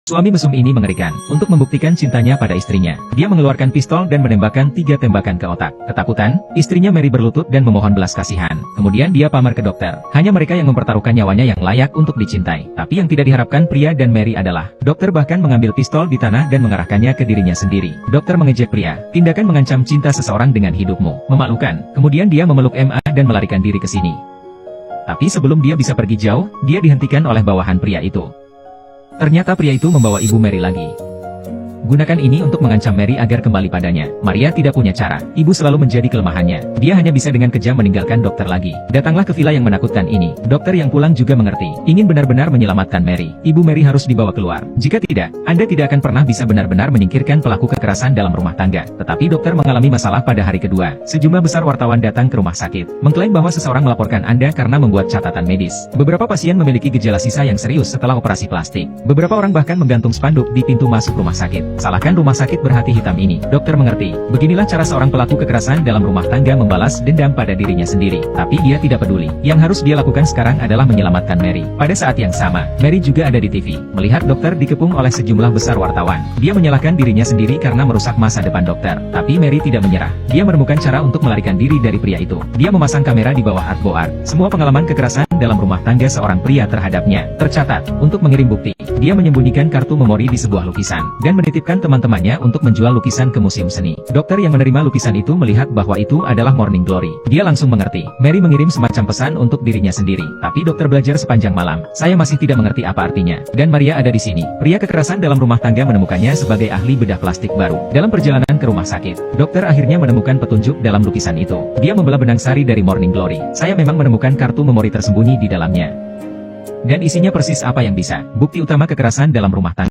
Suami mesum ini mengerikan. Untuk membuktikan cintanya pada istrinya, dia mengeluarkan pistol dan menembakkan 3 tembakan ke otak. Ketakutan, istrinya Mary berlutut dan memohon belas kasihan. Kemudian dia pamer ke dokter. Hanya mereka yang mempertaruhkan nyawanya yang layak untuk dicintai. Tapi yang tidak diharapkan pria dan Mary adalah, dokter bahkan mengambil pistol di tanah dan mengarahkannya ke dirinya sendiri. Dokter mengejek pria, tindakan mengancam cinta seseorang dengan hidupmu. Memalukan. Kemudian dia memeluk MA dan melarikan diri ke sini. Tapi sebelum dia bisa pergi jauh, dia dihentikan oleh bawahan pria itu. Ternyata pria itu membawa ibu Mary lagi. Gunakan ini untuk mengancam Mary agar kembali padanya. Maria tidak punya cara. Ibu selalu menjadi kelemahannya. Dia hanya bisa dengan kejam meninggalkan dokter lagi. Datanglah ke villa yang menakutkan ini. Dokter yang pulang juga mengerti. Ingin benar-benar menyelamatkan Mary. Ibu Mary harus dibawa keluar. Jika tidak, Anda tidak akan pernah bisa benar-benar menyingkirkan pelaku kekerasan dalam rumah tangga. Tetapi dokter mengalami masalah pada hari kedua. Sejumlah besar wartawan datang ke rumah sakit, mengklaim bahwa seseorang melaporkan Anda karena membuat catatan medis. Beberapa pasien memiliki gejala sisa yang serius setelah operasi plastik. Beberapa orang bahkan menggantung spanduk di pintu masuk rumah sakit. Salahkan rumah sakit berhati hitam ini. Dokter mengerti. Beginilah cara seorang pelaku kekerasan dalam rumah tangga membalas dendam pada dirinya sendiri. Tapi dia tidak peduli. Yang harus dia lakukan sekarang adalah menyelamatkan Mary. Pada saat yang sama, Mary juga ada di TV. Melihat dokter dikepung oleh sejumlah besar wartawan. Dia menyalahkan dirinya sendiri karena merusak masa depan dokter. Tapi Mary tidak menyerah. Dia menemukan cara untuk melarikan diri dari pria itu. Dia memasang kamera di bawah artboard. Semua pengalaman kekerasan dalam rumah tangga seorang pria terhadapnya tercatat. Untuk mengirim bukti, dia menyembunyikan kartu memori di sebuah lukisan dan menitipkan teman-temannya untuk menjual lukisan ke museum seni. Dokter yang menerima lukisan itu melihat bahwa itu adalah Morning Glory. Dia langsung mengerti. Mary mengirim semacam pesan untuk dirinya sendiri. Tapi dokter belajar sepanjang malam. Saya masih tidak mengerti apa artinya. Dan Maria ada di sini. Pria kekerasan dalam rumah tangga menemukannya sebagai ahli bedah plastik baru. Dalam perjalanan ke rumah sakit, dokter akhirnya menemukan petunjuk dalam lukisan itu. Dia membelah benang sari dari Morning Glory. Saya memang menemukan kartu memori tersembunyi di dalamnya. Dan isinya persis apa yang bisa. Bukti utama kekerasan dalam rumah tangga.